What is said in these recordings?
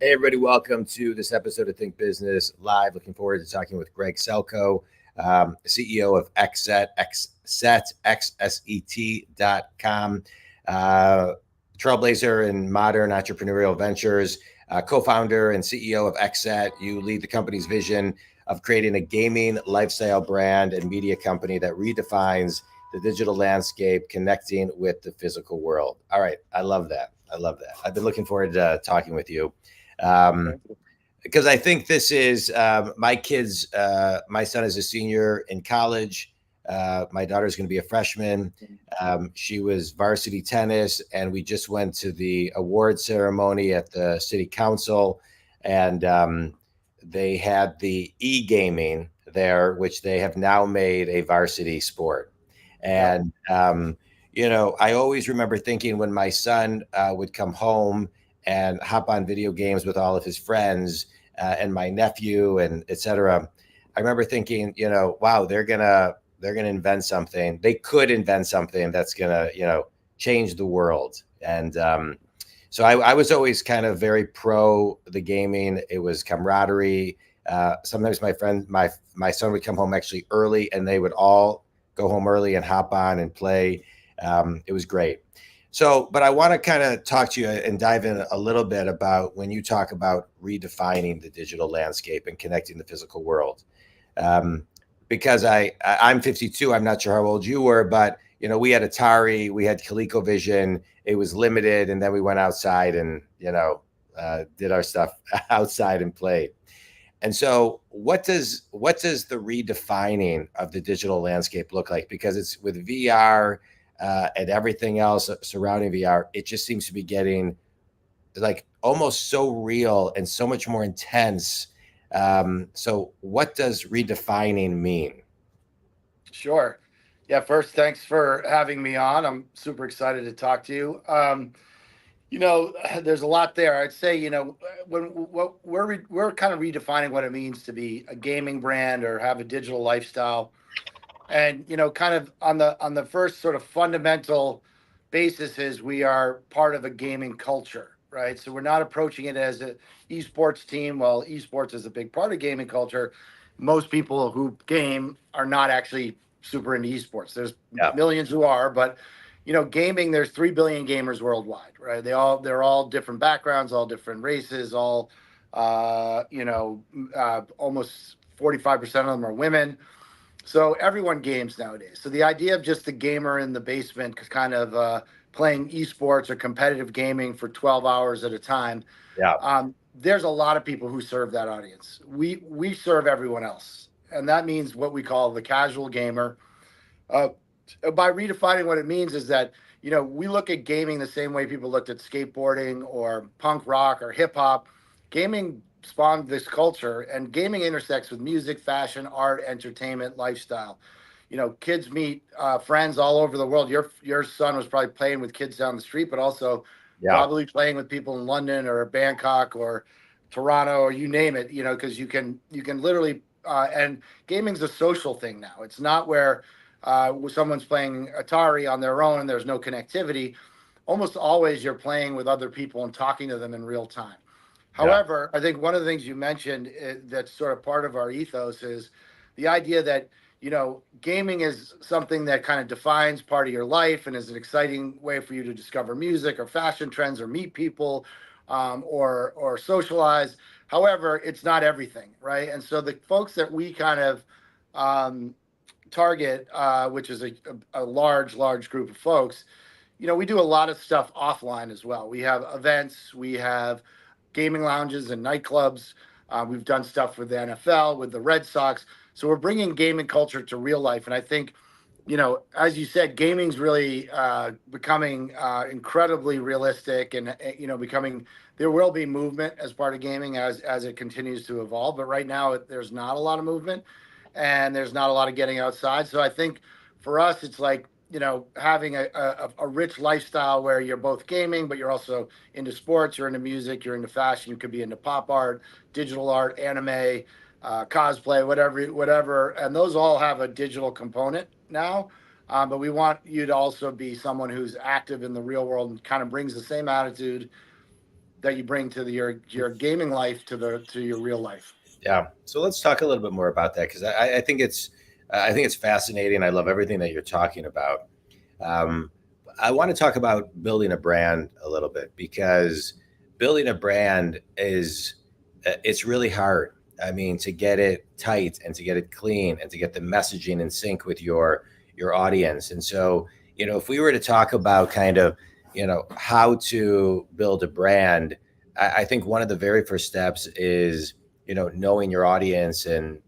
Hey, everybody, welcome to this episode of Think Business Live. Looking forward to talking with Greg Selkoe, CEO of XSET, XSET.com, trailblazer in modern entrepreneurial ventures, co-founder and CEO of XSET. You lead the company's vision of creating a gaming lifestyle brand and media company that redefines the digital landscape, connecting with the physical world. All right, I love that. I've been looking forward to talking with you. Because I think this is my kids. My son is a senior in college. My daughter's going to be a freshman. She was varsity tennis, and we just went to the award ceremony at the city council, and they had the e-gaming there, which they have now made a varsity sport. And I always remember thinking when my son would come home and hop on video games with all of his friends and my nephew and et cetera. I remember thinking, wow, they're gonna invent something. They could invent something that's gonna, change the world. And so I was always kind of very pro the gaming. It was camaraderie. Sometimes my son would come home actually early, and they would all go home early and hop on and play. It was great. So, but I want to kind of talk to you and dive in a little bit about when you talk about redefining the digital landscape and connecting the physical world. Because I'm 52, I'm not sure how old you were, but we had Atari, we had ColecoVision. It was limited, and then we went outside and did our stuff outside and played. And so, what does the redefining of the digital landscape look like? Because it's with VR. And everything else surrounding VR, it just seems to be getting like almost so real and so much more intense. So what does redefining mean? Sure. Yeah. First, thanks for having me on. I'm super excited to talk to you. There's a lot there. I'd say, we're kind of redefining what it means to be a gaming brand or have a digital lifestyle. And kind of on the first sort of fundamental basis is we are part of a gaming culture, right? So we're not approaching it as an esports team. Well, esports is a big part of gaming culture. Most people who game are not actually super into esports. There's millions who are, but gaming, there's 3 billion gamers worldwide, right? They're all different backgrounds, all different races, all almost 45% of them are women. So everyone games nowadays. So the idea of just the gamer in the basement kind of playing esports or competitive gaming for 12 hours at a time, there's a lot of people who serve that audience. We serve everyone else. And that means what we call the casual gamer. By redefining what it means is that, we look at gaming the same way people looked at skateboarding or punk rock or hip hop. Gaming spawned this culture, and gaming intersects with music, fashion, art, entertainment, lifestyle. Kids meet friends all over the world. Your son was probably playing with kids down the street, but also probably playing with people in London or Bangkok or Toronto or you name it. Because you can literally and gaming's a social thing now. It's not where someone's playing Atari on their own and there's no connectivity. Almost always you're playing with other people and talking to them in real time. However, I think one of the things you mentioned that's sort of part of our ethos is the idea that, gaming is something that kind of defines part of your life and is an exciting way for you to discover music or fashion trends or meet people or socialize. However, it's not everything, right? And so the folks that we kind of target, which is a large group of folks, we do a lot of stuff offline as well. We have events, we have gaming lounges and nightclubs. We've done stuff with the NFL, with the Red Sox. So we're bringing gaming culture to real life. And I think, as you said, gaming's really becoming incredibly realistic and, there will be movement as part of gaming as it continues to evolve. But right now, there's not a lot of movement and there's not a lot of getting outside. So I think for us, it's like, having a rich lifestyle where you're both gaming, but you're also into sports, you're into music, you're into fashion, you could be into pop art, digital art, anime, cosplay, whatever. And those all have a digital component now. But we want you to also be someone who's active in the real world and kind of brings the same attitude that you bring to your gaming life to your real life. Yeah. So let's talk a little bit more about that, because I think it's fascinating. I love everything that you're talking about. Um, I want to talk about building a brand a little bit, because building a brand is it's really hard. I mean, to get it tight and to get it clean and to get the messaging in sync with your audience. And so, if we were to talk about kind of, how to build a brand, I think one of the very first steps is, knowing your audience and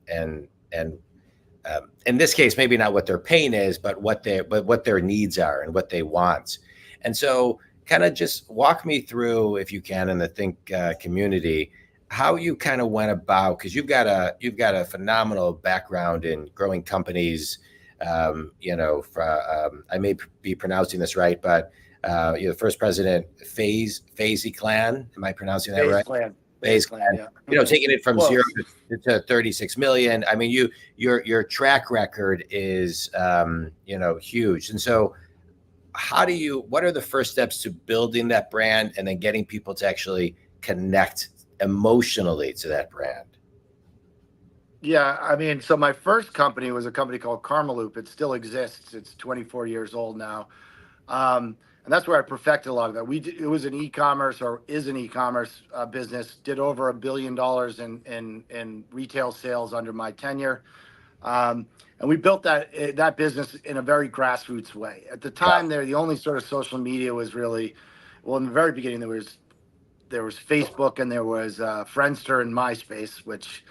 in this case, maybe not what their pain is, but what their needs are and what they want. And so, kind of just walk me through, if you can, in the Think community, how you kind of went about, because you've got a phenomenal background in growing companies. I may be pronouncing this right, but you're the first president, FaZe Clan. Am I pronouncing that right? FaZe Clan, yeah. Taking it from zero to 36 million. I mean, your track record is, huge. And so what are the first steps to building that brand and then getting people to actually connect emotionally to that brand? Yeah, I mean, so my first company was a company called Karmaloop. It still exists. It's 24 years old now. And that's where I perfected a lot of that. It was an e-commerce, or is an e-commerce business. Did over $1 billion in retail sales under my tenure, and we built that business in a very grassroots way. At the time, the only sort of social media was really, well, in the very beginning there was Facebook, and there was Friendster and MySpace, which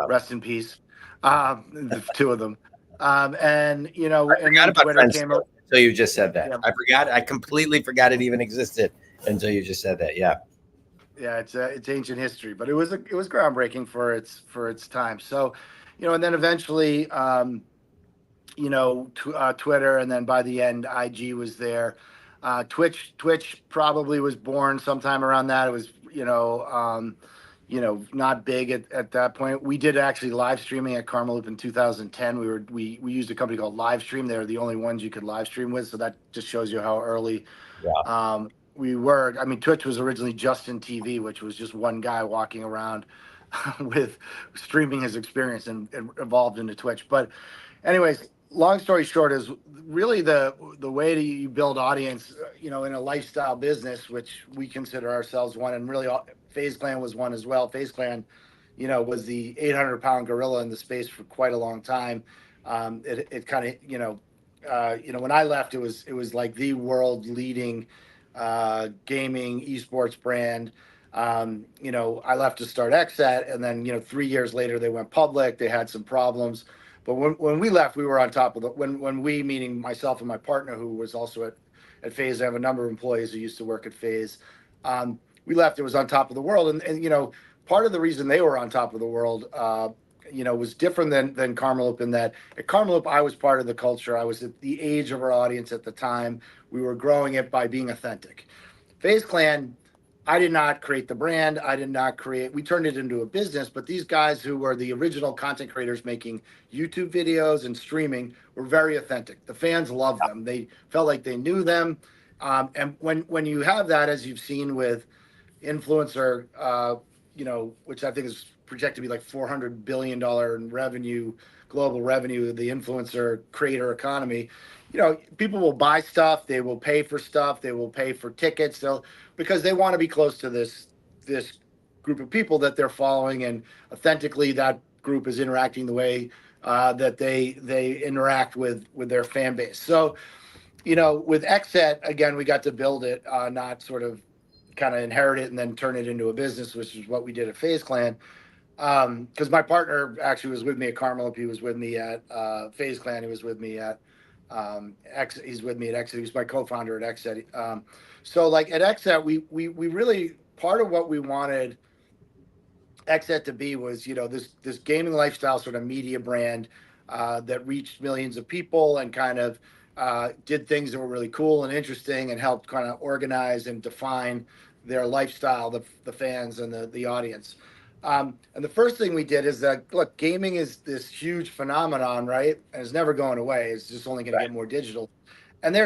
rest in peace, the two of them. And and then Twitter came up. So you just said that. Yeah. I completely forgot it even existed until you just said that. Yeah. Yeah, it's ancient history, but it was groundbreaking for its time. So, and then eventually, Twitter, and then by the end, IG was there. Twitch probably was born sometime around that. It was, not big at that point. We did actually live streaming at Karmaloop in 2010. We used a company called Livestream. They were the only ones you could live stream with. So that just shows you how early we were. I mean, Twitch was originally Justin TV, which was just one guy walking around with streaming his experience, and evolved into Twitch. But anyways, long story short is really the way that you build audience, in a lifestyle business, which we consider ourselves one, and really FaZe Clan was one as well. FaZe Clan, was the 800-pound gorilla in the space for quite a long time. It kind of, when I left, it was like the world leading gaming esports brand. I left to start XSET, and then 3 years later they went public. They had some problems, but when we left, we were on top of it. When we, meaning myself and my partner, who was also at FaZe, I have a number of employees who used to work at FaZe. We left, it was on top of the world, and part of the reason they were on top of the world, was different than Karmaloop, in that at Karmaloop I was part of the culture. I was at the age of our audience at the time. We were growing it by being authentic. FaZe Clan, I did not create the brand. We turned it into a business, but these guys who were the original content creators making YouTube videos and streaming were very authentic. The fans loved them. They felt like they knew them. And when you have that, as you've seen with influencer, which I think is projected to be like $400 billion in revenue, global revenue, the influencer creator economy, people will buy stuff, they will pay for stuff, they will pay for tickets, because they want to be close to this group of people that they're following, and authentically that group is interacting the way that they interact with their fan base. So, with XSET, again, we got to build it, not sort of kind of inherit it and then turn it into a business, which is what we did at FaZe Clan. Because my partner actually was with me at Karmaloop. He was with me at FaZe Clan. He was with me at he's with me at XSET. He was my co-founder at XSET. So like at XSET, we really, part of what we wanted XSET to be was, this gaming lifestyle sort of media brand that reached millions of people, and kind of did things that were really cool and interesting, and helped kind of organize and define their lifestyle, the fans and the audience. And the first thing we did is that, look, gaming is this huge phenomenon, right? And it's never going away. It's just only going to get more digital. And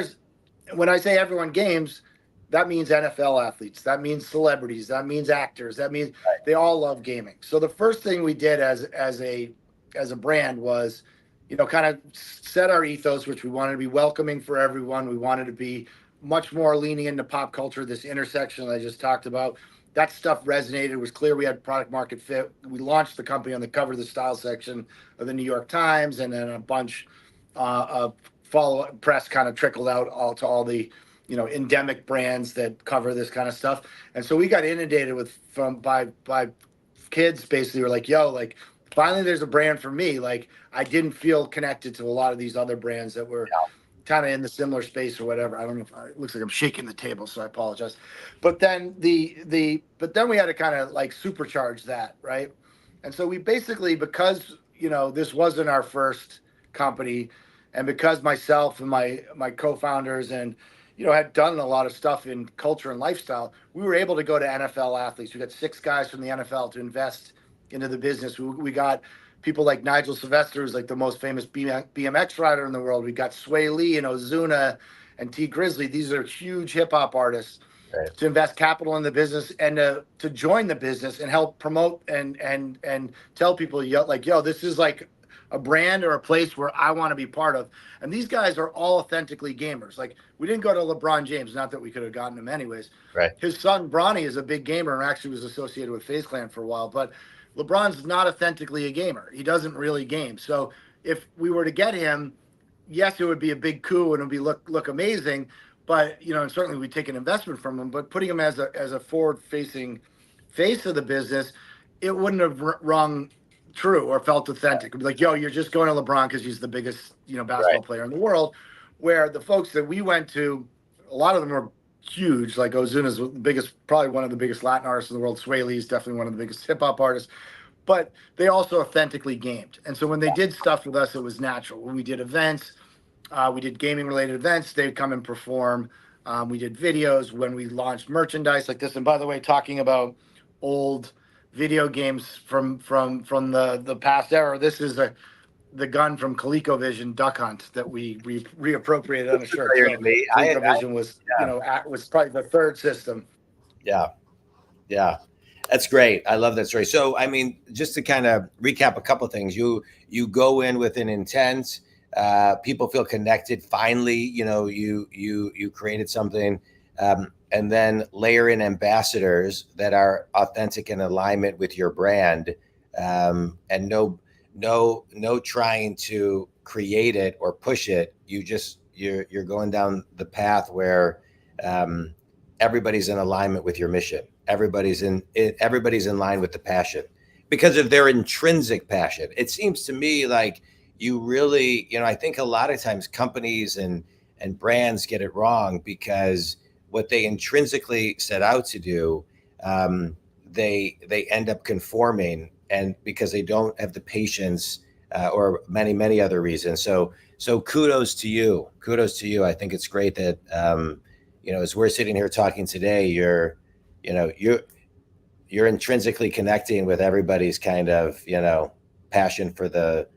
when I say everyone games, that means NFL athletes, that means celebrities, that means actors, that means they all love gaming. So the first thing we did as a brand was, kind of set our ethos, which we wanted to be welcoming for everyone. We wanted to be much more leaning into pop culture, this intersection that I just talked about. That stuff resonated. It was clear we had product market fit. We launched the company on the cover of the style section of the New York Times, and then a bunch of follow-up press kind of trickled out all the endemic brands that cover this kind of stuff. And so we got inundated by kids basically were like, yo, like finally there's a brand for me. Like I didn't feel connected to a lot of these other brands that were kind of in the similar space or whatever. I don't know if it looks like I'm shaking the table, so I apologize. But then but then we had to kind of like supercharge that, right? And so we basically, because this wasn't our first company, and because myself and my co-founders and had done a lot of stuff in culture and lifestyle, we were able to go to NFL athletes. We got 6 guys from the NFL to invest into the business. We got people like Nigel Sylvester, who's like the most famous BMX rider in the world. We got Sway Lee and Ozuna and T Grizzly. These are huge hip hop artists to invest capital in the business and to join the business and help promote and tell people, yo, this is like a brand or a place where I want to be part of. And these guys are all authentically gamers. Like we didn't go to LeBron James, not that we could have gotten him anyways. Right. His son Bronny is a big gamer and actually was associated with FaZe Clan for a while, but LeBron's not authentically a gamer. He doesn't really game. So if we were to get him, yes, it would be a big coup and it would be look amazing. But and certainly we'd take an investment from him. But putting him as a forward-facing face of the business, it wouldn't have rung true or felt authentic. It'd be like, yo, you're just going to LeBron because he's the biggest basketball player in the world. Where the folks that we went to, a lot of them were huge. Like Ozuna's the biggest, probably one of the biggest Latin artists in the world. Sway Lee is definitely one of the biggest hip hop artists. But they also authentically gamed. And so when they did stuff with us, it was natural. When we did events, we did gaming related events, they'd come and perform. We did videos when we launched merchandise like this. And by the way, talking about old video games from the past era, this is the gun from ColecoVision Duck Hunt that we reappropriated on a shirt. So ColecoVision was was probably the third system. Yeah. That's great. I love that story. So, I mean, just to kind of recap a couple of things, you go in with an intent. People feel connected. Finally, you created something, and then layer in ambassadors that are authentic in alignment with your brand, and no trying to create it or push it. You're going down the path where everybody's in alignment with your mission. Everybody's in line with the passion because of their intrinsic passion. It seems to me like you really, I think a lot of times companies and brands get it wrong because what they intrinsically set out to do, they end up conforming, and because they don't have the patience or many other reasons. So kudos to you. I think it's great that as we're sitting here talking today, you're intrinsically connecting with everybody's kind of, passion for the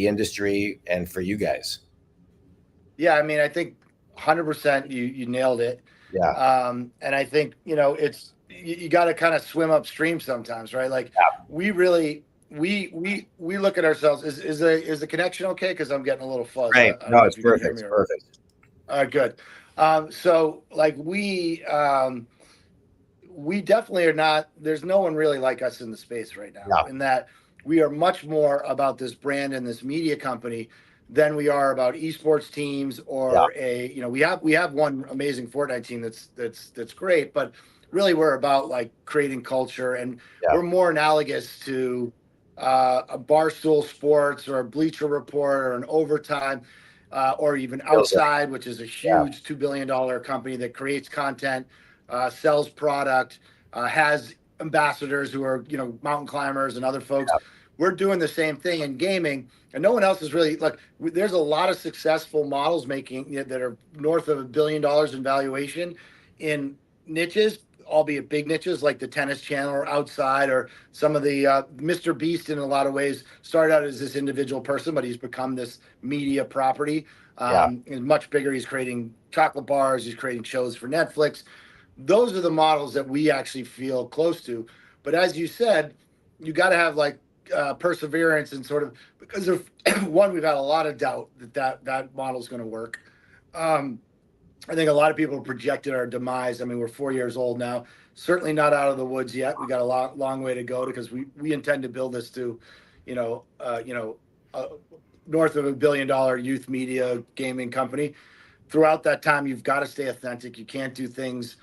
industry and for you guys. Yeah. I mean, I think 100% you nailed it. Yeah. And I think, it's, you got to kind of swim upstream sometimes, right? Like we really, we look at ourselves. Is the connection okay? Cause I'm getting a little fuzz. Right. No, it's perfect. It's perfect. Good. So like we definitely are not, there's no one really like us in the space right now, in that we are much more about this brand and this media company than we are about esports teams or we have one amazing Fortnite team that's great, but really we're about like creating culture, and we're more analogous to a Barstool Sports or a Bleacher Report or an Overtime or even Outside, which is a huge $2 billion company that creates content, sells product, has ambassadors who are, mountain climbers and other folks. We're doing the same thing in gaming, and no one else is really there's a lot of successful models making that are north of $1 billion in valuation in niches, albeit big niches like the Tennis Channel or Outside, or some of the Mr. Beast in a lot of ways started out as this individual person, but he's become this media property. Yeah. Is much bigger. He's creating chocolate bars. He's creating shows for Netflix. Those are the models that we actually feel close to. But as you said, you got to have like perseverance and sort of, because of one, we've had a lot of doubt that model is going to work. I think a lot of people projected our demise. I mean, we're 4 years old now. Certainly not out of the woods yet. We got a long way to go, because we intend to build this to, you know, north of $1 billion youth media gaming company. Throughout that time, you've got to stay authentic. You can't do things.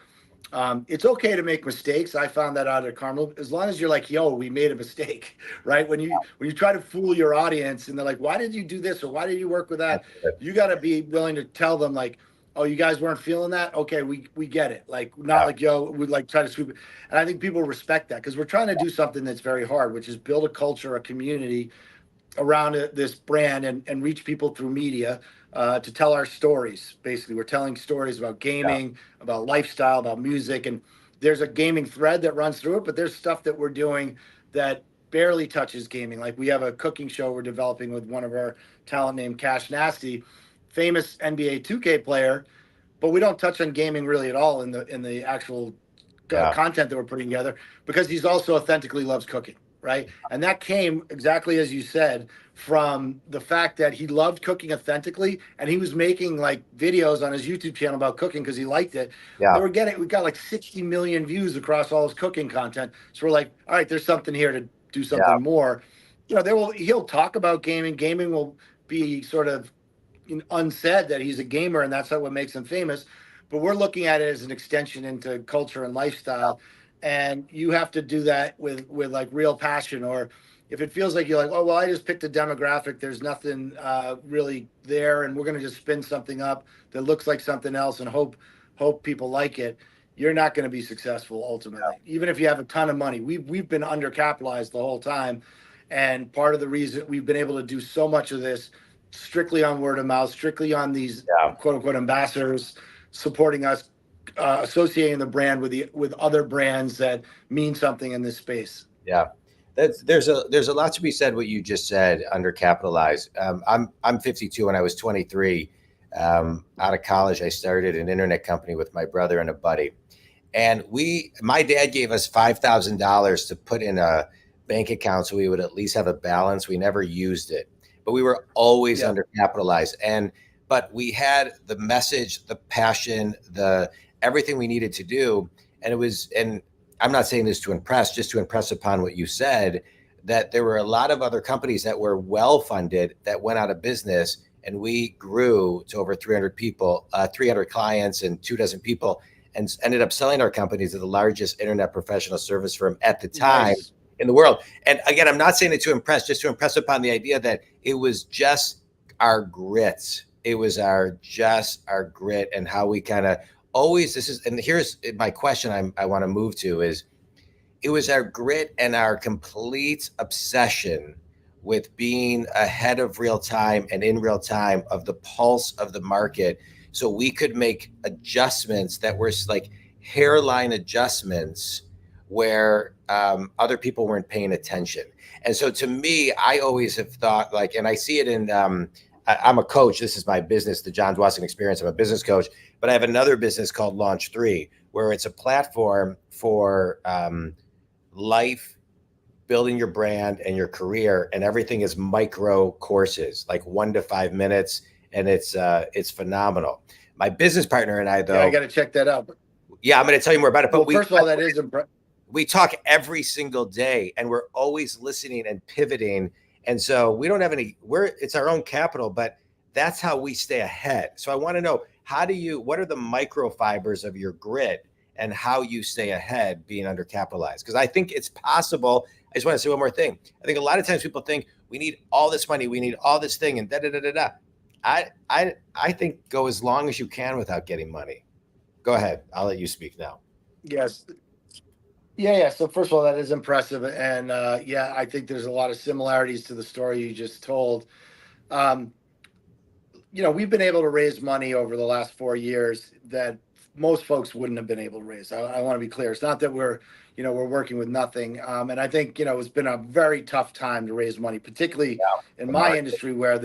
It's okay to make mistakes. I found that out at Carmel. As long as you're like, "Yo, we made a mistake," right? When you try to fool your audience and they're like, "Why did you do this?" or "Why did you work with that?" You got to be willing to tell them like, "Oh, you guys weren't feeling that? Okay, we get it." Like, not like, "Yo, we like try to sweep it." And I think people respect that, because we're trying to do something that's very hard, which is build a culture, a community around this brand, and reach people through media, to tell our stories. Basically, we're telling stories about gaming, about lifestyle, about music, and there's a gaming thread that runs through it, but there's stuff that we're doing that barely touches gaming. Like, we have a cooking show we're developing with one of our talent named Cash Nasty, famous NBA 2K player, but we don't touch on gaming really at all in the actual content that we're putting together, because he's also authentically loves cooking, right? And that came exactly as you said, from the fact that he loved cooking authentically, and he was making like videos on his YouTube channel about cooking because he liked it. Yeah. We got like 60 million views across all his cooking content. So we're like, all right, there's something here to do something more. He'll talk about gaming. Gaming will be sort of unsaid that he's a gamer, and that's what makes him famous. But we're looking at it as an extension into culture and lifestyle, and you have to do that with like real passion. Or if it feels like you're like, "Oh well, I just picked a demographic, there's nothing really there, and we're going to just spin something up that looks like something else and hope people like it," you're not going to be successful ultimately. Even if you have a ton of money. We've been undercapitalized the whole time, and part of the reason we've been able to do so much of this strictly on word of mouth, strictly on these quote unquote ambassadors supporting us, associating the brand with other brands that mean something in this space. Yeah. There's a lot to be said what you just said, undercapitalized. I'm 52. When I was 23, out of college, I started an internet company with my brother and a buddy. And my dad gave us $5,000 to put in a bank account so we would at least have a balance. We never used it, but we were always undercapitalized. But we had the message, the passion, the everything we needed to do. And I'm not saying this to impress, just to impress upon what you said, that there were a lot of other companies that were well funded that went out of business, and we grew to over 300 people, 300 clients, and 24 people, and ended up selling our company to the largest internet professional service firm at the time in the world. And again, I'm not saying it to impress, just to impress upon the idea that it was just our grit. It was our grit, and how we kind of always, and here's my question I want to move to is, it was our grit and our complete obsession with being ahead of real time and in real time of the pulse of the market, so we could make adjustments that were like hairline adjustments where other people weren't paying attention. And so to me, I always have thought like, and I see it in, I'm a coach. This is my business, the Jon Dwoskin Experience. I'm a business coach, but I have another business called Launch 3, where it's a platform for life, building your brand and your career, and everything is micro courses, like 1 to 5 minutes, and it's phenomenal. My business partner and I, though, I got to check that out. Yeah, I'm going to tell you more about it. But first of all, that is we talk every single day, and we're always listening and pivoting. And so we don't have it's our own capital, but that's how we stay ahead. So I want to know, what are the microfibers of your grit and how you stay ahead being undercapitalized? Because I think it's possible. I just want to say one more thing. I think a lot of times people think we need all this money, we need all this thing, and da-da-da-da-da. I think go as long as you can without getting money. Go ahead. I'll let you speak now. Yes. Yeah. So first of all, that is impressive. And I think there's a lot of similarities to the story you just told. We've been able to raise money over the last 4 years that most folks wouldn't have been able to raise. I want to be clear. It's not that we're working with nothing. And I think, it's been a very tough time to raise money, particularly in my industry where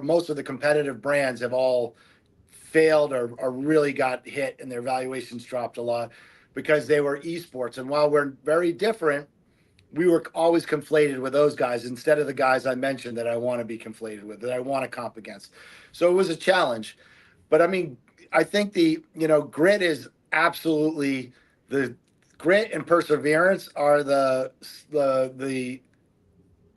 most of the competitive brands have all failed or really got hit and their valuations dropped a lot because they were esports. And while we're very different, we were always conflated with those guys instead of the guys I mentioned that I want to be conflated with, that I want to comp against. So it was a challenge. But I mean, I think grit is absolutely the grit and perseverance are the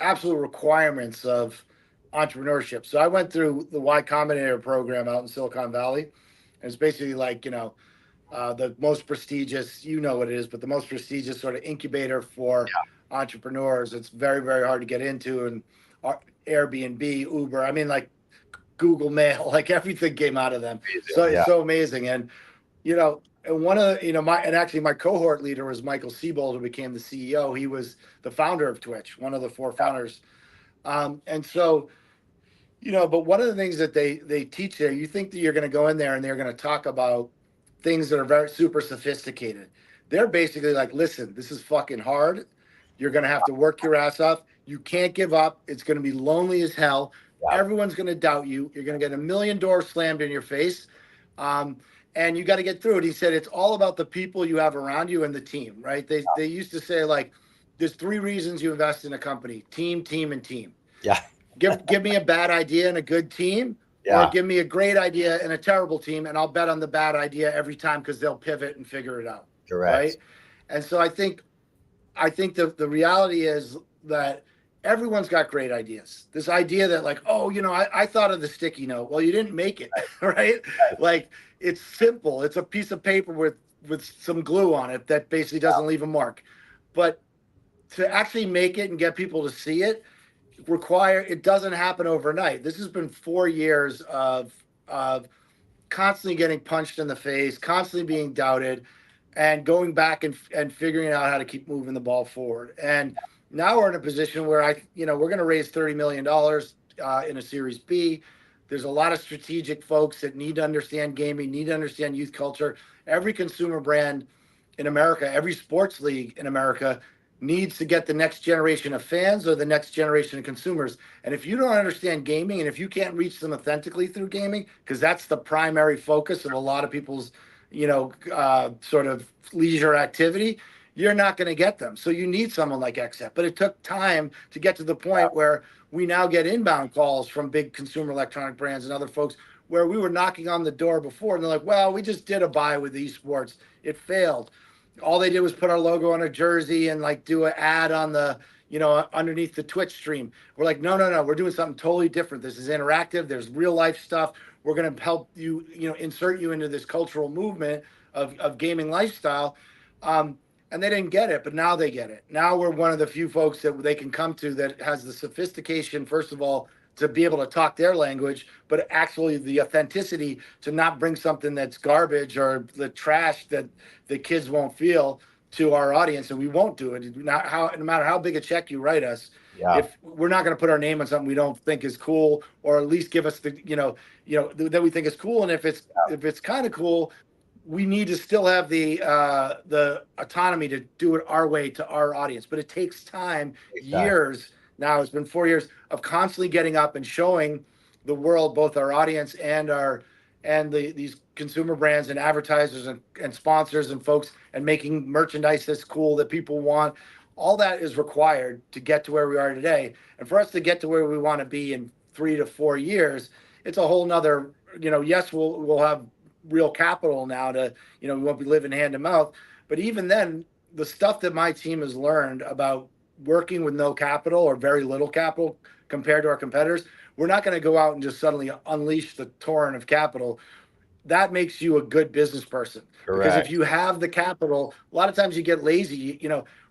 absolute requirements of entrepreneurship. So I went through the Y Combinator program out in Silicon Valley. And it's basically like, the most prestigious, what it is, but the most prestigious sort of incubator for entrepreneurs. It's very, very hard to get into. And Airbnb, Uber, I mean, like Google Mail, like everything came out of them. So it's so amazing. And, and one of the, my cohort leader was Michael Siebold, who became the CEO. He was the founder of Twitch, one of the 4 founders. And so, but one of the things that they teach there, you think that you're going to go in there and they're going to talk about things that are very super sophisticated. They're basically like, listen, this is fucking hard. You're going to have to work your ass off. You can't give up. It's going to be lonely as hell. Everyone's going to doubt you. You're going to get a million doors slammed in your face. And you got to get through it. He said, it's all about the people you have around you and the team, right? They used to say, like, there's 3 reasons you invest in a company: team, team, and team. Yeah. Give me a bad idea and a good team, or give me a great idea and a terrible team, and I'll bet on the bad idea every time because they'll pivot and figure it out. Correct. Right? And so I think the reality is that everyone's got great ideas. This idea that like, oh, I thought of the sticky note. Well, you didn't make it, right? Like, it's simple. It's a piece of paper with some glue on it that basically doesn't leave a mark. But to actually make it and get people to see it, it doesn't happen overnight. This has been 4 years of constantly getting punched in the face, constantly being doubted, and going back and figuring out how to keep moving the ball forward. And now we're in a position where we're going to raise $30 million in a Series B. There's a lot of strategic folks that need to understand gaming, need to understand youth culture. Every consumer brand in America, every sports league in America needs to get the next generation of fans or the next generation of consumers. And if you don't understand gaming, and if you can't reach them authentically through gaming, because that's the primary focus of a lot of people's, sort of leisure activity, you're not going to get them. So you need someone like XSET. But it took time to get to the point where we now get inbound calls from big consumer electronic brands and other folks where we were knocking on the door before. And they're like, well, we just did a buy with esports. It failed. All they did was put our logo on a jersey and like do an ad on the, underneath the Twitch stream. We're like, no, we're doing something totally different. This is interactive. There's real life stuff. We're going to help you, insert you into this cultural movement of gaming lifestyle. And they didn't get it, but now they get it. Now we're one of the few folks that they can come to that has the sophistication, first of all, to be able to talk their language, but actually the authenticity to not bring something that's garbage or the trash that the kids won't feel to our audience. And we won't do it. No matter how big a check you write us, if we're not going to put our name on something we don't think is cool, or at least give us the, that we think is cool. And if it's kind of cool, we need to still have the autonomy to do it our way to our audience. But it takes time, years. Now it's been 4 years of constantly getting up and showing the world, both our audience and these consumer brands and advertisers and sponsors and folks, and making merchandise that's cool that people want. All that is required to get to where we are today. And for us to get to where we want to be in 3 to 4 years, it's a whole nother, yes, we'll have real capital now to, we won't be living hand to mouth. But even then, the stuff that my team has learned about working with no capital or very little capital compared to our competitors, we're not going to go out and just suddenly unleash the torrent of capital. That makes you a good business person. Correct. Because if you have the capital, a lot of times you get lazy.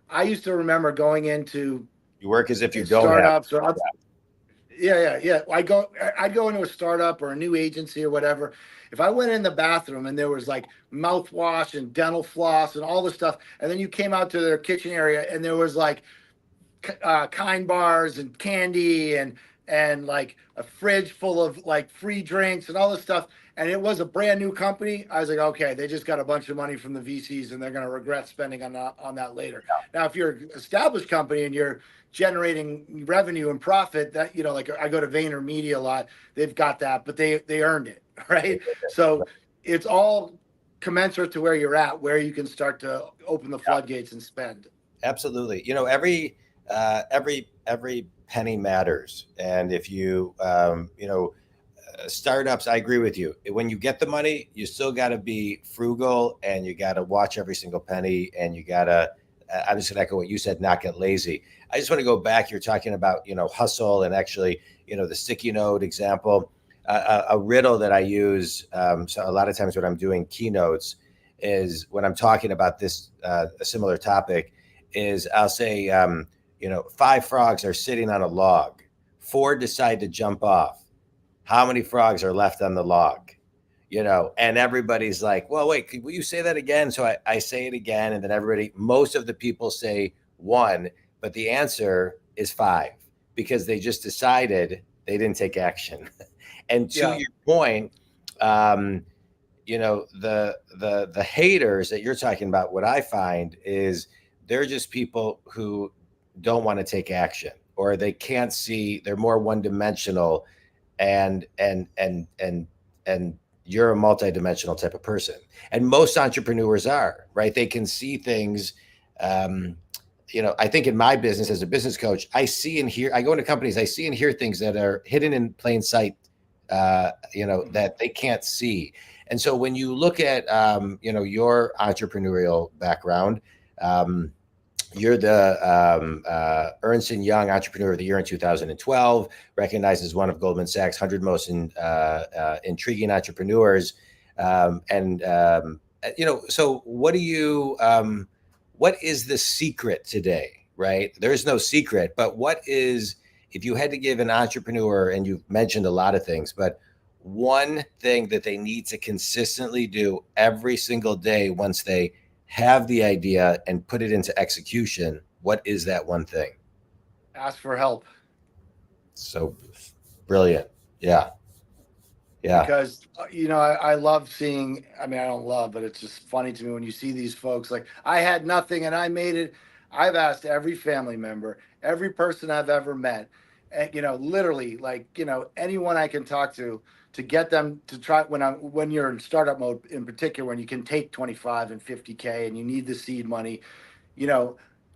I used to remember going into you work as if you don't startups have. or yeah. I'd go into a startup or a new agency or whatever. If I went in the bathroom and there was like mouthwash and dental floss and all this stuff, and then you came out to their kitchen area and there was like Kind bars and candy and like a fridge full of like free drinks and all this stuff, and it was a brand new company, I was like, okay, they just got a bunch of money from the VCs and they're going to regret spending on that later. Now, if you're an established company and you're generating revenue and profit, that, like I go to VaynerMedia a lot, they've got that, but they earned it, right? So it's all commensurate to where you're at, where you can start to open the floodgates and spend. Absolutely. Every penny matters. And if you, startups, I agree with you. When you get the money, you still got to be frugal and you got to watch every single penny, and you got to, I'm just going to echo what you said, not get lazy. I just want to go back. You're talking about, hustle, and actually, the sticky note example, a riddle that I use. So a lot of times when I'm doing keynotes is when I'm talking about this, a similar topic is I'll say, 5 frogs are sitting on a log. 4 decide to jump off. How many frogs are left on the log? And everybody's like, well, wait, will you say that again? So I say it again. And then most of the people say 1, but the answer is 5 because they just decided they didn't take action. And to your point, the haters that you're talking about, what I find is they're just people who don't want to take action, or they can't see, they're more one-dimensional, and you're a multi-dimensional type of person. And most entrepreneurs are, right? They can see things. I think in my business as a business coach, I go into companies, I see and hear things that are hidden in plain sight, that they can't see. And so when you look at, your entrepreneurial background, you're the Ernst & Young Entrepreneur of the Year in 2012, recognized as one of Goldman Sachs' 100 most intriguing entrepreneurs. So what is the secret today, right? There's no secret, but if you had to give an entrepreneur, and you've mentioned a lot of things, but one thing that they need to consistently do every single day once they have the idea and put it into execution, what is that one thing? Ask for help. So brilliant. Yeah. Because, I love seeing, I don't love, but it's just funny to me when you see these folks like, I had nothing and I made it. I've asked every family member, every person I've ever met, and, literally anyone I can talk to get them to try, when you're in startup mode in particular, when you can take 25 and 50K and you need the seed money,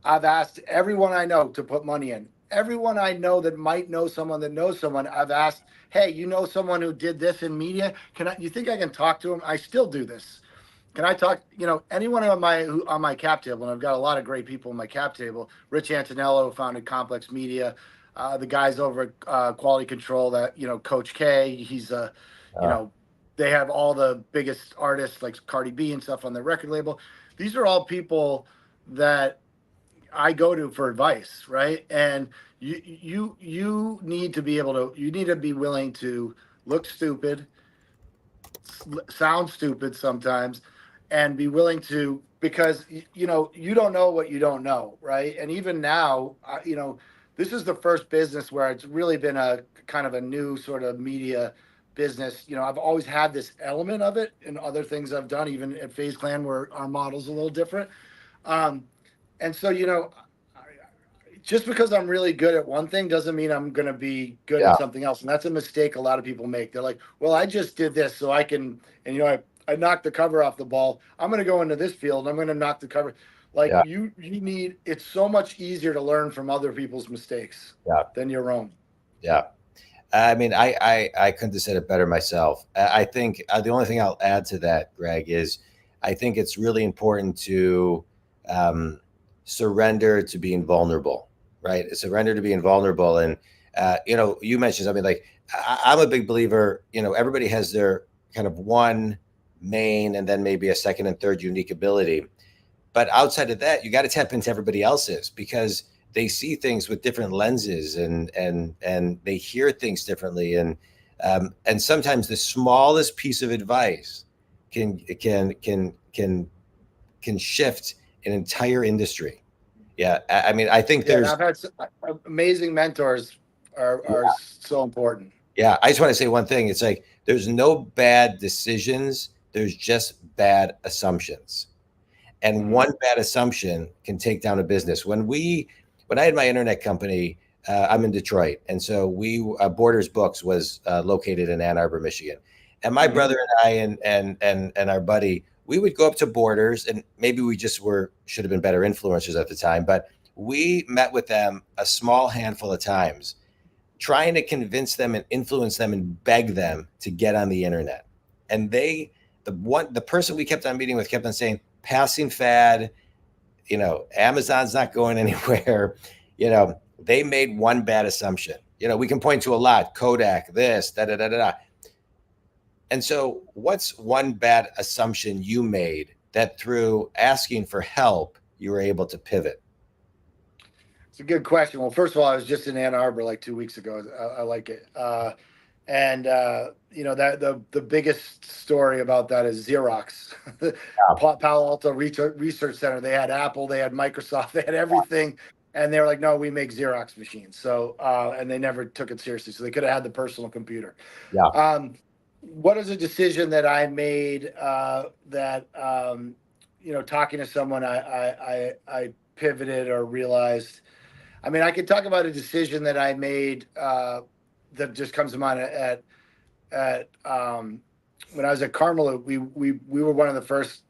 I've asked everyone I know to put money in. Everyone I know that might know someone that knows someone, I've asked, hey, someone who did this in media? You think I can talk to him? I still do this. Can I talk, anyone on my cap table, and I've got a lot of great people on my cap table. Rich Antonello founded Complex Media. The guys over at Quality Control, that, Coach K, he's they have all the biggest artists like Cardi B and stuff on their record label. These are all people that I go to for advice, right? And you need to be willing to look stupid, sound stupid sometimes, and be willing to, because you don't know what you don't know, right? And even now, this is the first business where it's really been a kind of a new sort of media business. I've always had this element of it in other things I've done, even at FaZe Clan, where our model's a little different. And so, just because I'm really good at one thing doesn't mean I'm going to be good at something else. And that's a mistake a lot of people make. They're like, well, I just did this so I can, and, I knocked the cover off the ball. I'm going to go into this field and I'm going to knock the cover. Like you need, it's so much easier to learn from other people's mistakes than your own. Yeah. I couldn't have said it better myself. I think the only thing I'll add to that, Greg, is I think it's really important to surrender to being vulnerable, right? Surrender to being vulnerable. And, you mentioned something like, I'm a big believer, everybody has their kind of one main and then maybe a second and third unique ability. But outside of that, you got to tap into everybody else's, because they see things with different lenses and they hear things differently. And sometimes the smallest piece of advice can shift an entire industry. Yeah. I think I've had amazing mentors are so important. Yeah, I just want to say one thing. It's like there's no bad decisions. There's just bad assumptions. And Mhm. one bad assumption can take down a business. When I had my internet company, I'm in Detroit, and so we Borders Books was located in Ann Arbor, Michigan, and my Mhm. brother and I and our buddy, we would go up to Borders, and maybe we just should have been better influencers at the time, but we met with them a small handful of times, trying to convince them and influence them and beg them to get on the internet. And the person we kept on meeting with kept on saying, passing fad, Amazon's not going anywhere. They made one bad assumption. We can point to a lot, Kodak, this, da da da da da. And so, what's one bad assumption you made that through asking for help, you were able to pivot? It's a good question. Well, first of all, I was just in Ann Arbor like 2 weeks ago. I like it. And that the biggest story about that is Xerox, the Palo Alto Research Center. They had Apple, they had Microsoft, they had everything, and they were like, "No, we make Xerox machines." So, and they never took it seriously. So they could have had the personal computer. Yeah. What is a decision that I made that talking to someone I pivoted or realized. I mean, I could talk about a decision that I made that just comes to mind at when I was at Carmel. We were one of the first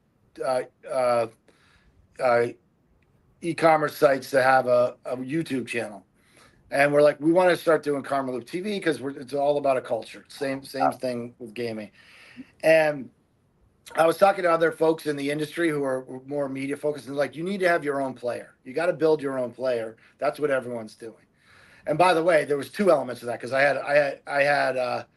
uh, uh, uh, e-commerce sites to have a YouTube channel, and we're like, we want to start doing Carmel TV because it's all about a culture. Same thing with gaming, and I was talking to other folks in the industry who are more media focused, and like, you need to have your own player. You got to build your own player. That's what everyone's doing. And by the way, there was two elements of that because I had a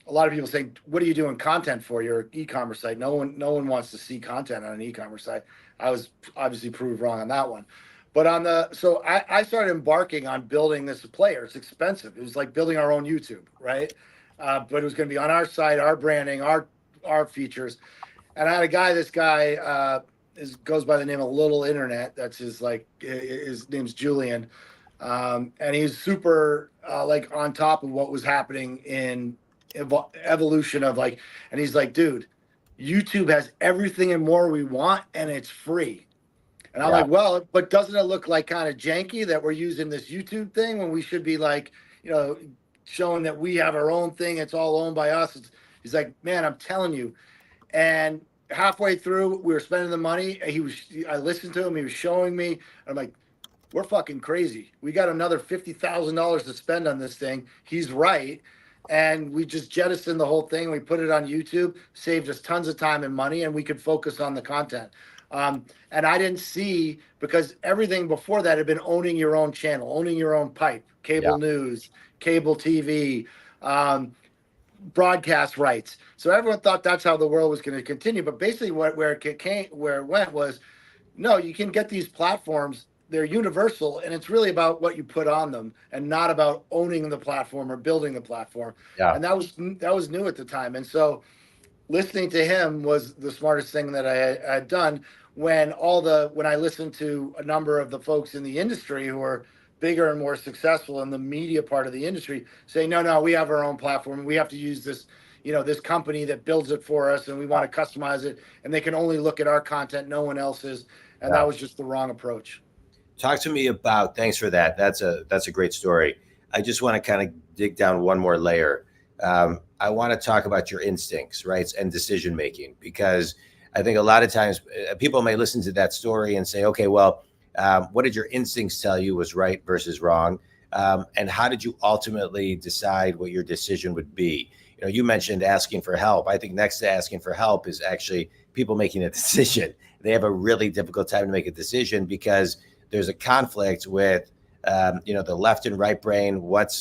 lot of people saying, "What are you doing content for? Your e-commerce site. No one wants to see content on an e-commerce site." I was obviously proved wrong on that one. But so I started embarking on building this player. It's expensive. It was like building our own YouTube, right? But it was going to be on our site, our branding, our features. And I had a guy. This guy goes by the name of Little Internet. That's his name's Julian, and he's super like on top of what was happening in evolution of like. And he's like, dude, YouTube has everything and more we want, and it's free. And I'm Yeah. like, well, but doesn't it look like kind of janky that we're using this YouTube thing when we should be like, you know, showing that we have our own thing? It's all owned by us. He's like, man, I'm telling you. And halfway through, we were spending the money. I listened to him. He was showing me. I'm like, we're fucking crazy. We got another $50,000 to spend on this thing. He's right. And we just jettisoned the whole thing. We put it on YouTube, saved us tons of time and money, and we could focus on the content. And I didn't see, because everything before that had been owning your own channel, owning your own pipe, Yeah. cable news, cable TV, broadcast rights. So everyone thought that's how the world was going to continue. But basically, where it went was, no, you can get these platforms. They're universal, and it's really about what you put on them, and not about owning the platform or building the platform. Yeah. And that was new at the time. And so listening to him was the smartest thing that I had done. When I listened to a number of the folks in the industry who are bigger and more successful in the media part of the industry say, no, we have our own platform. We have to use this company that builds it for us, and we want to customize it, and they can only look at our content, no one else's. And Yeah. that was just the wrong approach. Talk to me about. Thanks for that. That's a great story. I just want to kind of dig down one more layer. I want to talk about your instincts, right, and decision making, because I think a lot of times people may listen to that story and say, okay, well, what did your instincts tell you was right versus wrong, and how did you ultimately decide what your decision would be? You mentioned asking for help. I think next to asking for help is actually people making a decision. They have a really difficult time to make a decision because there's a conflict with the left and right brain. What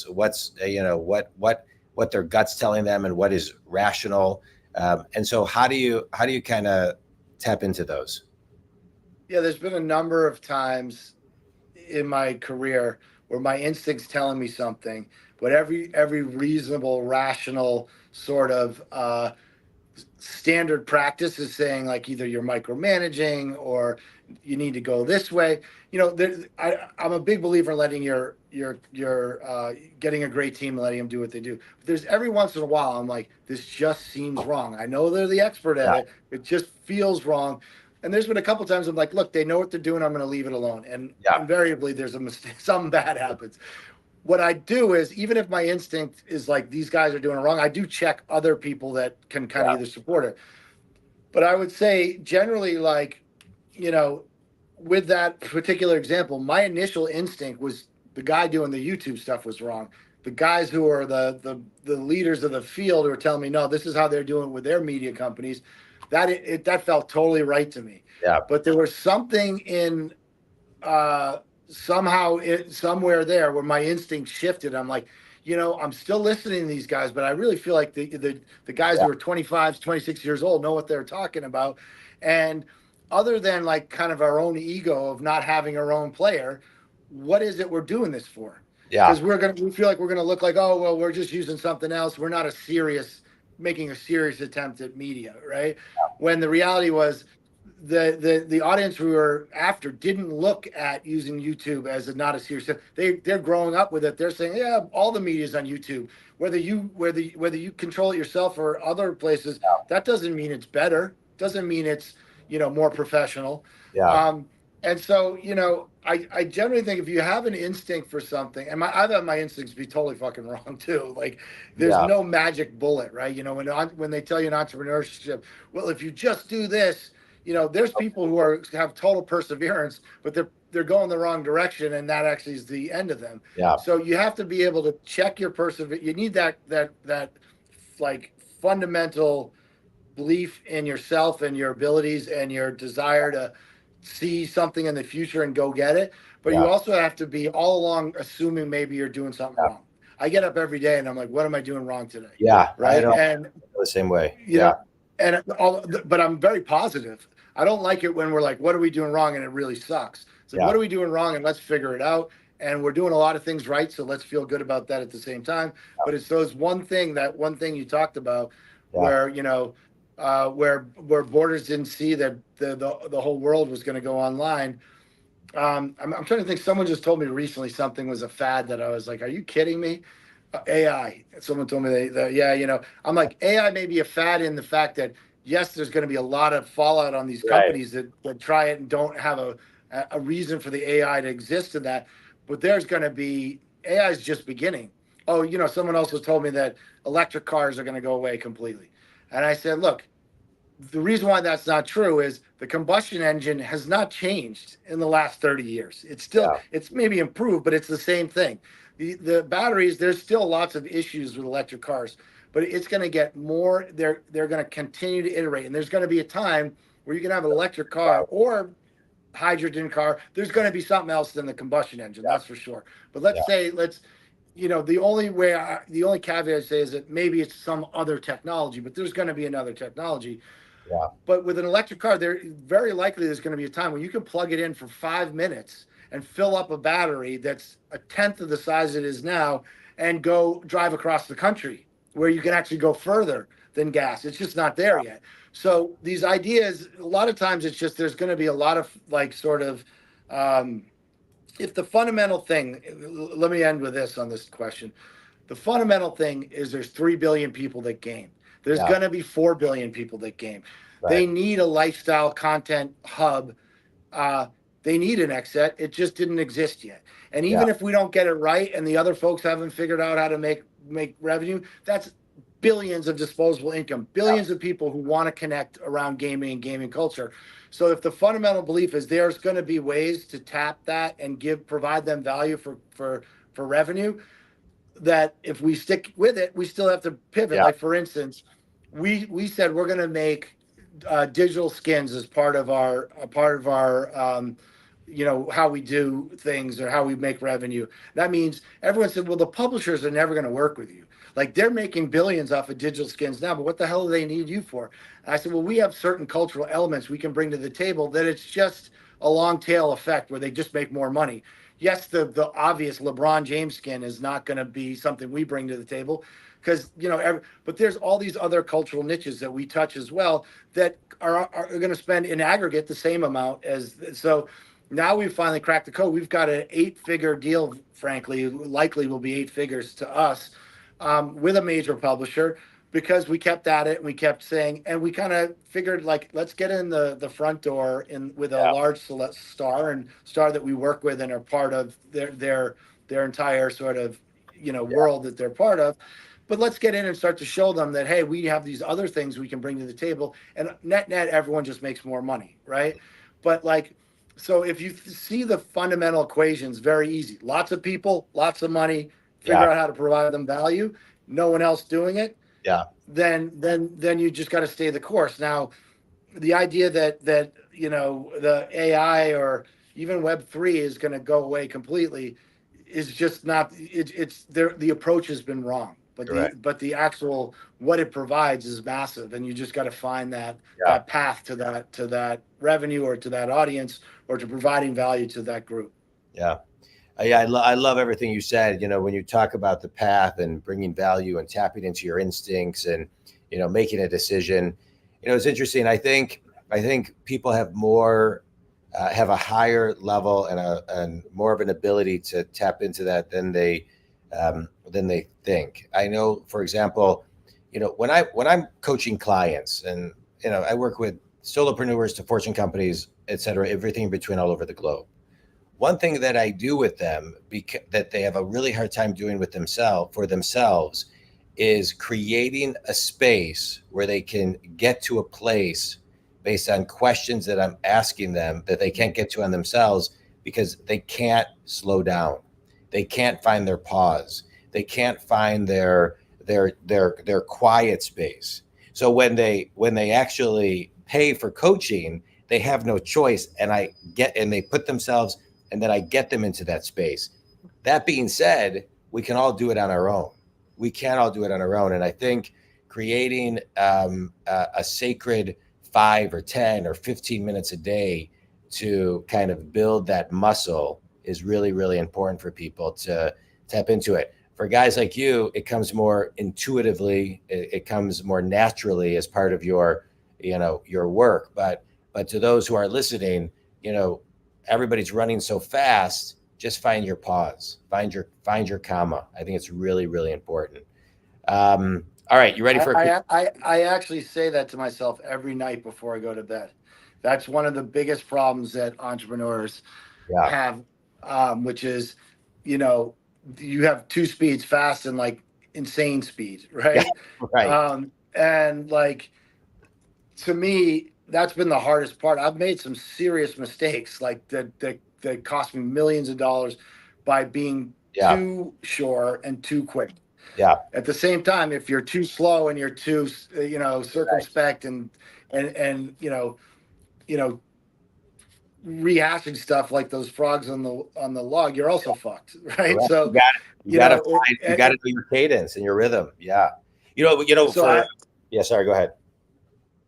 their guts telling them and what is rational. And so how do you kind of tap into those? Yeah, there's been a number of times in my career where my instincts telling me something, but every reasonable, rational sort of standard practice is saying like either you're micromanaging or you need to go this way. You know, I'm a big believer in letting your getting a great team and letting them do what they do. But there's every once in a while I'm like, this just seems wrong. I know they're the expert at it. It just feels wrong. And there's been a couple times I'm like, look, they know what they're doing. I'm going to leave it alone. And invariably there's a mistake. Something bad happens. What I do is, even if my instinct is like these guys are doing it wrong, I do check other people that can kind of either support it. But I would say generally, like, you know, with that particular example, my initial instinct was the guy doing the YouTube stuff was wrong. The guys who are the leaders of the field who are telling me, no, this is how they're doing it with their media companies. That felt totally right to me. Yeah. But there was something in somewhere there where my instinct shifted. I'm like, you know, I'm still listening to these guys, but I really feel like the guys who are 25, 26 years old know what they're talking about. And other than like kind of our own ego of not having our own player, what is it we're doing this for? Yeah. Because we feel like we're going to look like, oh, well, we're just using something else. We're not making a serious attempt at media, right? When the reality was the audience we were after didn't look at using YouTube as not a serious thing. They're growing up with it. They're saying, yeah, all the media is on YouTube. Whether you control it yourself or other places, that doesn't mean it's better. Doesn't mean it's, you know, more professional. Yeah. And so, you know, I generally think if you have an instinct for something, and I've had my instincts be totally fucking wrong too. Like, there's no magic bullet, right? You know, when they tell you in entrepreneurship, well, if you just do this, you know, there's people who have total perseverance, but they're going the wrong direction, and that actually is the end of them. Yeah. So you have to be able to check your perseverance. You need that like fundamental belief in yourself and your abilities and your desire to see something in the future and go get it. But you also have to be all along assuming maybe you're doing something wrong. I get up every day and I'm like, what am I doing wrong today? Yeah. Right. And the same way. You know, but I'm very positive. I don't like it when we're like, what are we doing wrong? And it really sucks. So what are we doing wrong? And let's figure it out. And we're doing a lot of things right. So let's feel good about that at the same time. But it's one thing you talked about where, you know, where Borders didn't see that the whole world was going to go online. I'm trying to think. Someone just told me recently something was a fad that I was like, are you kidding me? AI. Someone told me yeah, you know, I'm like, AI may be a fad in the fact that, yes, there's going to be a lot of fallout on these companies that try it and don't have a reason for the AI to exist in that. But there's going to be, AI is just beginning. Oh, you know, someone also told me that electric cars are going to go away completely. And I said, look, the reason why that's not true is the combustion engine has not changed in the last 30 years. It's still, it's maybe improved, but it's the same thing. The batteries, there's still lots of issues with electric cars, but it's going to get more. They're going to continue to iterate. And there's going to be a time where you can have an electric car or hydrogen car. There's going to be something else than the combustion engine. That's for sure. But you know, the only caveat I say is that maybe it's some other technology, but there's going to be another technology. Yeah. But with an electric car, very likely there's going to be a time when you can plug it in for 5 minutes and fill up a battery that's a tenth of the size it is now and go drive across the country where you can actually go further than gas. It's just not there yet. So these ideas, a lot of times it's just, there's going to be a lot of like sort of, if the fundamental thing, let me end with this on this question. The fundamental thing is there's 3 billion people that game. There's going to be 4 billion people that game. Right. They need a lifestyle content hub. They need an XSET. It just didn't exist yet. And even if we don't get it right and the other folks haven't figured out how to make revenue, that's billions of disposable income, billions of people who want to connect around gaming and gaming culture. So if the fundamental belief is there's going to be ways to tap that and provide them value for revenue, that if we stick with it, we still have to pivot. Like for instance, we said we're going to make digital skins as part of our you know, how we do things or how we make revenue. That means everyone said, well, the publishers are never going to work with you. Like they're making billions off of digital skins now, but what the hell do they need you for? And I said, well, we have certain cultural elements we can bring to the table that it's just a long tail effect where they just make more money. Yes, the obvious LeBron James skin is not going to be something we bring to the table because but there's all these other cultural niches that we touch as well that are going to spend in aggregate the same amount as. So now we've finally cracked the code. We've got an 8-figure deal, frankly, likely will be 8 figures to us, with a major publisher, because we kept at it and we kept saying, and we kind of figured, like, let's get in the front door with a large star that we work with and are part of their entire sort of world that they're part of. But let's get in and start to show them that, hey, we have these other things we can bring to the table, and net everyone just makes more money, right? But like, so if you see the fundamental equations, very easy. Lots of people, lots of money, figure out how to provide them value. No one else doing it. Yeah. Then you just got to stay the course. Now, the idea that the AI or even Web3 is going to go away completely is just not. It's there. The approach has been wrong, but the actual what it provides is massive, and you just got to find that path to that revenue or to that audience or to providing value to that group. Yeah. I love everything you said. When you talk about the path and bringing value and tapping into your instincts and making a decision, it's interesting. I think people have have a higher level and more of an ability to tap into that than they think. I know, for example, when I'm coaching clients, and I work with solopreneurs to Fortune companies, et cetera, everything in between, all over the globe. One thing that I do with them, that they have a really hard time doing with themselves, is creating a space where they can get to a place based on questions that I'm asking them that they can't get to on themselves, because they can't slow down. They can't find their pause. They can't find their quiet space. So when they actually pay for coaching, they have no choice, and they put themselves, and then I get them into that space. That being said, we can all do it on our own. And I think creating a sacred 5 or 10 or 15 minutes a day to kind of build that muscle is really, really important for people to tap into it. For guys like you, it comes more intuitively. It comes more naturally as part of your work. But to those who are listening, everybody's running so fast. Just find your pause. Find your comma. I think it's really, really important. All right, you ready for? I actually say that to myself every night before I go to bed. That's one of the biggest problems that entrepreneurs have, which is, you have 2 speeds, fast and like insane speed, right? Yeah, right. And like, to me, that's been the hardest part. I've made some serious mistakes, like that cost me millions of dollars by being too sure and too quick. Yeah. At the same time, if you're too slow and you're too, circumspect and rehashing stuff like those frogs on the log, you're also fucked, right? Correct. So you got to know your cadence and your rhythm. Yeah. Sorry, go ahead.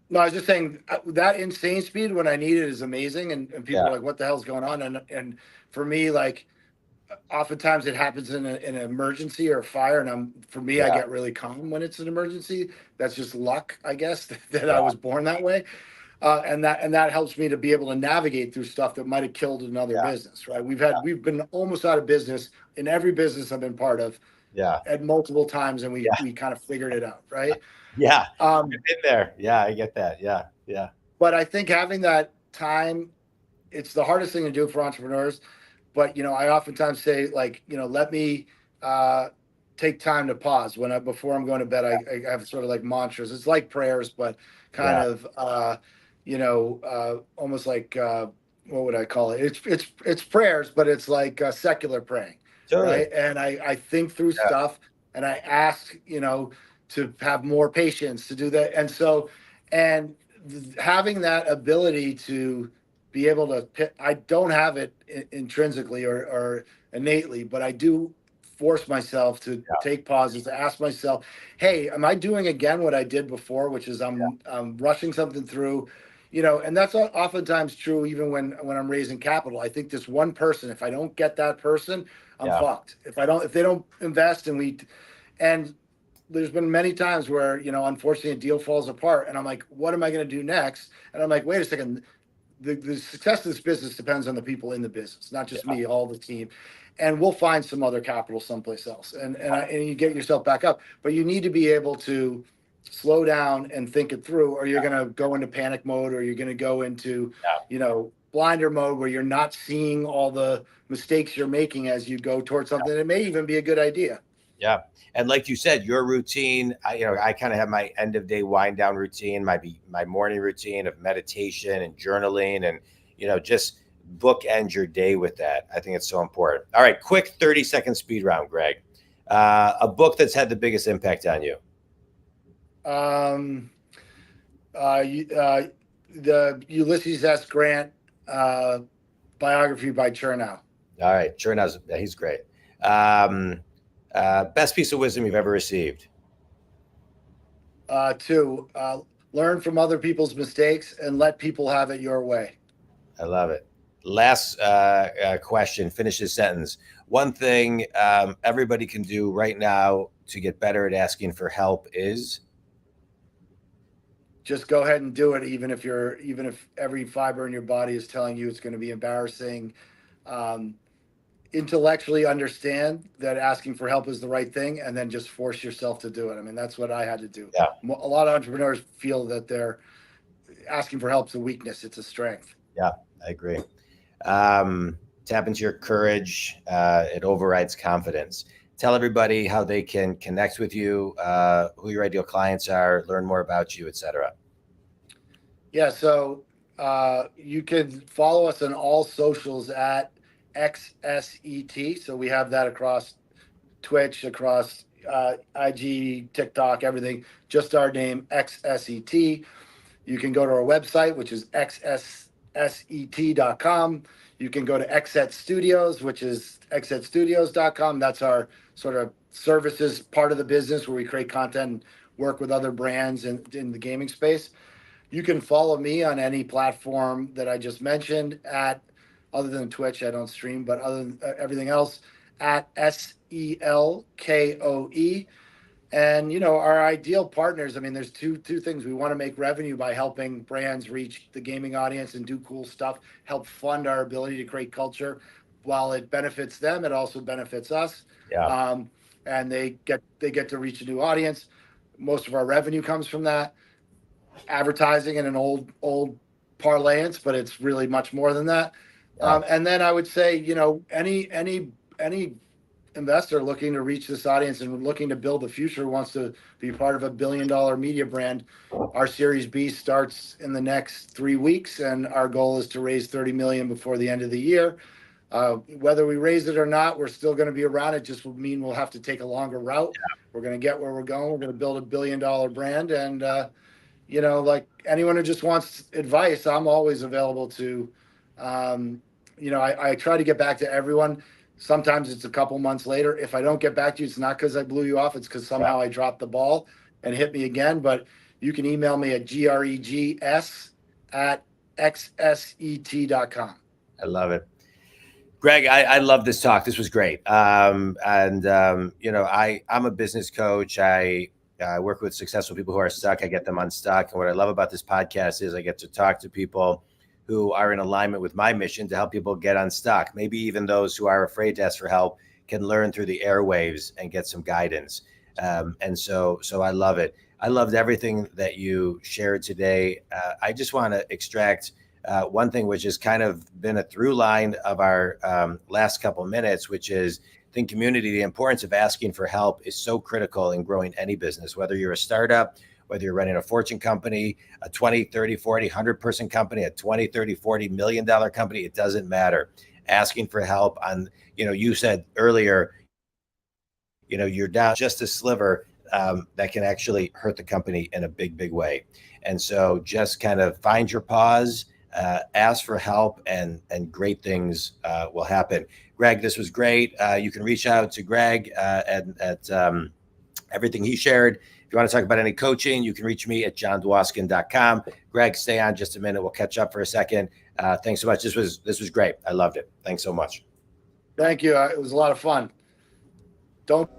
No, I was just saying that insane speed when I need it is amazing, and people are like, "What the hell's going on?" And for me, like, oftentimes it happens in an emergency or a fire, and I get really calm when it's an emergency. That's just luck, I guess, that I was born that way, and that helps me to be able to navigate through stuff that might have killed another business. Right? We've been almost out of business in every business I've been part of. At multiple times, and we kind of figured it out. Right? Yeah. I've been there. Yeah, I get that. Yeah. But I think having that time, it's the hardest thing to do for entrepreneurs. But, I oftentimes say, like, let me take time to pause before I'm going to bed. I have sort of like mantras. It's like prayers, but kind of, almost like, what would I call it? It's prayers, but it's like secular praying. Totally. Right. And I think through stuff, and I ask, to have more patience to do that. And so, having that ability to be able to, I don't have it intrinsically or innately, but I do force myself to take pauses, to ask myself, hey, am I doing again what I did before, which is I'm rushing something through, and that's oftentimes true even when I'm raising capital. I think this one person, if I don't get that person, I'm fucked. If they don't invest and there's been many times where, unfortunately a deal falls apart and I'm like, what am I going to do next? And I'm like, wait a second. The success of this business depends on the people in the business, not just me, all the team. And we'll find some other capital someplace else. And you get yourself back up. But you need to be able to slow down and think it through, or you're going to go into panic mode, or you're going to go into, blinder mode where you're not seeing all the mistakes you're making as you go towards something that may even be a good idea. Yeah. And like you said, your routine, I kind of have my end of day wind down routine, my morning routine of meditation and journaling and, just bookend your day with that. I think it's so important. All right. Quick 30-second speed round, Greg. A book that's had the biggest impact on you. The Ulysses S. Grant biography by Chernow. All right. Chernow's, he's great. Best piece of wisdom you've ever received? To learn from other people's mistakes and let people have it your way. I love it. Last question, finish this sentence. One thing everybody can do right now to get better at asking for help is? Just go ahead and do it, even if every fiber in your body is telling you it's going to be embarrassing. Intellectually understand that asking for help is the right thing, and then just force yourself to do it. I mean, that's what I had to do. Yeah. A lot of entrepreneurs feel that they're asking for help is a weakness. It's a strength. Yeah, I agree. Tap into your courage. It overrides confidence. Tell everybody how they can connect with you, who your ideal clients are, learn more about you, etc. Yeah. So you can follow us on all socials at XSET. So we have that across Twitch, across IG, TikTok, everything. Just our name, XSET. You can go to our website, which is xset.com. You can go to XSET Studios, which is xsetstudios.com. That's our sort of services part of the business where we create content and work with other brands in the gaming space. You can follow me on any platform that I just mentioned other than Twitch, I don't stream, but other than everything else, at Selkoe. And, our ideal partners, I mean, there's two things. We want to make revenue by helping brands reach the gaming audience and do cool stuff, help fund our ability to create culture. While it benefits them, it also benefits us. Yeah. And they get to reach a new audience. Most of our revenue comes from that. Advertising in an old parlance, but it's really much more than that. Yeah. And then I would say, any investor looking to reach this audience and looking to build the future, wants to be part of $1 billion media brand. Our Series B starts in the next 3 weeks, and our goal is to raise 30 million before the end of the year. Whether we raise it or not, we're still going to be around. It just will mean we'll have to take a longer route. Yeah. We're going to get where we're going. We're going to build $1 billion brand. And, like anyone who just wants advice, I'm always available to, I try to get back to everyone. Sometimes it's a couple months later. If I don't get back to you, it's not because I blew you off. It's because somehow I dropped the ball and hit me again. But you can email me at gregs@xset.com. I love it. Greg, I love this talk. This was great. I'm a business coach. I work with successful people who are stuck. I get them unstuck. And what I love about this podcast is I get to talk to people who are in alignment with my mission to help people get unstuck. Maybe even those who are afraid to ask for help can learn through the airwaves and get some guidance. And so I love it. I loved everything that you shared today. I just want to extract one thing, which has kind of been a through line of our last couple minutes, which is think community. The importance of asking for help is so critical in growing any business, whether you're a startup, whether you're running a fortune company, a 20, 30, 40, 100 person company, a 20, 30, $40 million company, it doesn't matter. Asking for help on, you said earlier, you're down just a sliver that can actually hurt the company in a big, big way. And so just kind of find your pause, ask for help, and great things will happen. Greg, this was great. You can reach out to Greg at everything he shared. If you want to talk about any coaching, you can reach me at jondwoskin.com. Greg, stay on just a minute. We'll catch up for a second. Thanks so much. This was great. I loved it. Thanks so much. Thank you. It was a lot of fun. Don't